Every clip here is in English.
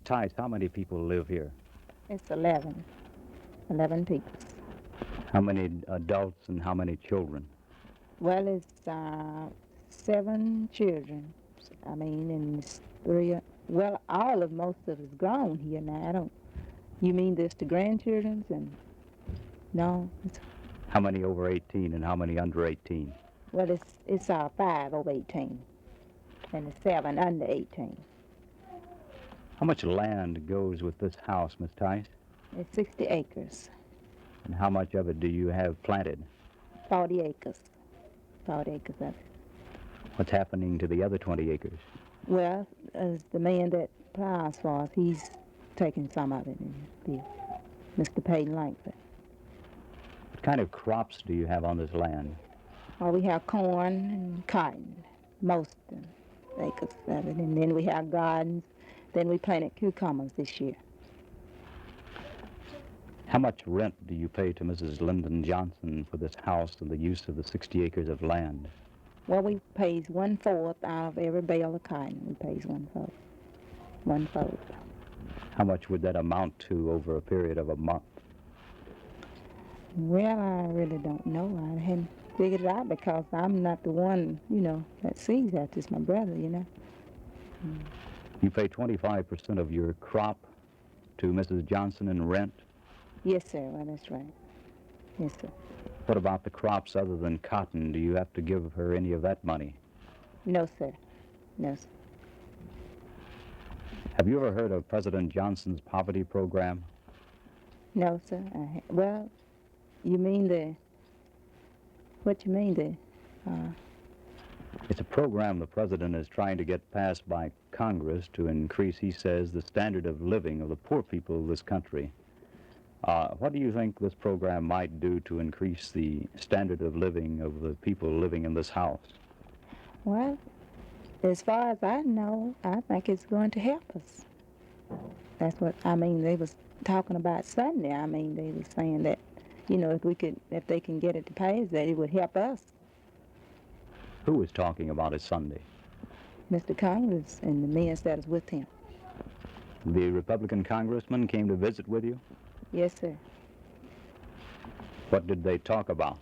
Tice, how many people live here? It's 11 people. How many adults and how many children? Well, it's 7 children. I mean, and it's three. Well, most of it's grown here now. I don't. You mean this the grandchildrens and no? How many over 18 and how many under 18? Well, it's 5 over 18 and it's 7 under 18. How much land goes with this house, Miss Tice? It's 60 acres, And how much of it do you have planted? 40 acres, 40 acres of it. What's happening to the other 20 acres? Well, as the man that plows for us, he's taking some of it, and Mr. Payton Langford. What kind of crops do you have on this land? Well, we have corn and cotton, most of the acres of it, and then we have gardens. Then we planted cucumbers this year. How much rent do you pay to Mrs. Lyndon Johnson for this house and the use of the 60 acres of land? Well, we pays 1/4 out of every bale of cotton. We pays 1/4. 1/4. How much would that amount to over a period of a month? Well, I really don't know. I hadn't figured it out because I'm not the one, that sees that. It's my brother. You pay 25% of your crop to Mrs. Johnson in rent? Yes, sir. Well, that's right. Yes, sir. What about the crops other than cotton? Do you have to give her any of that money? No, sir. No, sir. Have you ever heard of President Johnson's poverty program? No, sir. Well, you mean what you mean It's a program the president is trying to get passed by Congress to increase, he says, the standard of living of the poor people of this country. What do you think this program might do to increase the standard of living of the people living in this house? Well, as far as I know, I think it's going to help us. That's what I mean. They was talking about Sunday. I mean, they were saying that, if they can get it to pass, that it would help us. Who was talking about it Sunday? Mr. Congress and the men that was with him. The Republican congressman came to visit with you? Yes, sir. What did they talk about?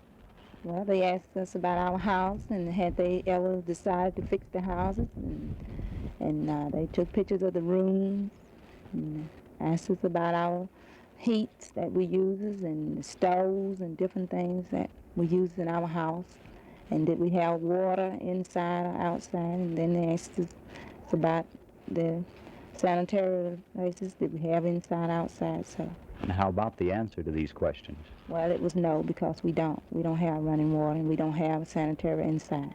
Well, they asked us about our house and had they ever decided to fix the houses, and they took pictures of the rooms and asked us about our heats that we uses and the stoves and different things that we use in our house, and did we have water inside or outside, and then they asked us about the sanitary places that we have inside, outside, so. And how about the answer to these questions? Well, it was no, because we don't have running water and we don't have sanitary inside.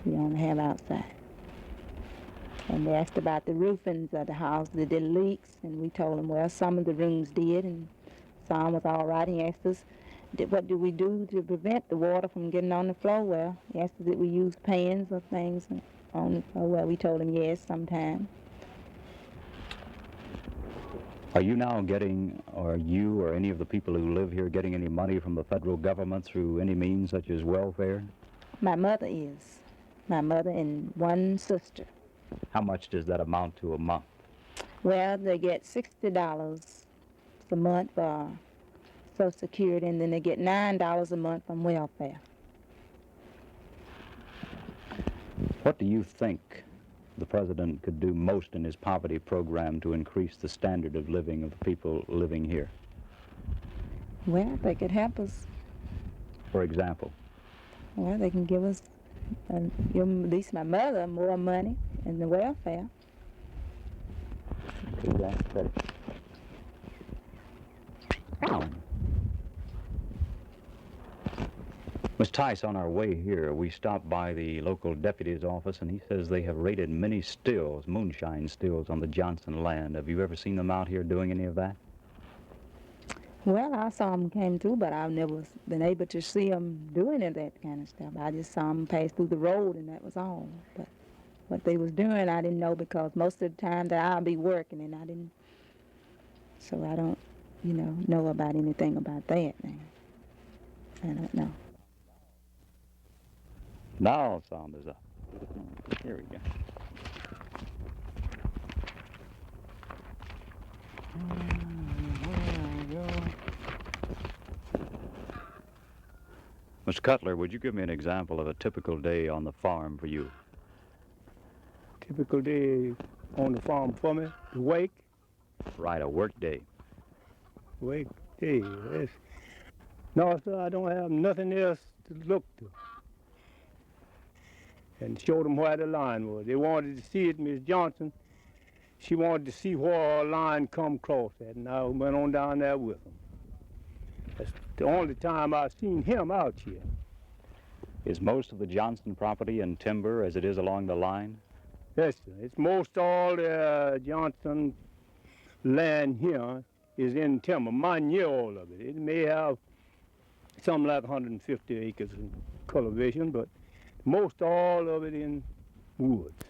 We only have outside. And they asked about the roofings of the house, that did leaks, and we told them, well, some of the rooms did and some was all right. He asked us, what do we do to prevent the water from getting on the floor? Well, he asked us if we use pans or things on the floor. Well, we told him yes, sometimes. Are you now getting, or you or any of the people who live here getting any money from the federal government through any means such as welfare? My mother is. My mother and one sister. How much does that amount to a month? Well, they get $60 a month for Social Security, and then they get $9 a month from welfare. What do you think the president could do most in his poverty program to increase the standard of living of the people living here? Well, they could help us. For example? Well, they can give us, at least my mother, more money in the welfare. Okay, that's better. Miss Tice, on our way here, we stopped by the local deputy's office, and he says they have raided many stills, moonshine stills, on the Johnson land. Have you ever seen them out here doing any of that? Well, I saw them came through, but I've never been able to see them doing any of that kind of stuff. I just saw them pass through the road, and that was all. But what they was doing, I didn't know, because most of the time that I'll be working, and I didn't. So I don't, know about anything about that now. I don't know. Now sound is up. Here we go. Mr. Cutler, would you give me an example of a typical day on the farm for you? Typical day on the farm for me, the wake Right, a work day. day. That's, no, sir, I don't have nothing else to look to. And showed them where the line was. They wanted to see it, Miss Johnson. She wanted to see where our line come across at, and I went on down there with them. That's the only time I've seen him out here. Is most of the Johnston property in timber as it is along the line? Yes, sir. It's most all the Johnson land here is in timber. Mine near all of it. It may have something like 150 acres in cultivation, but most all of it in woods.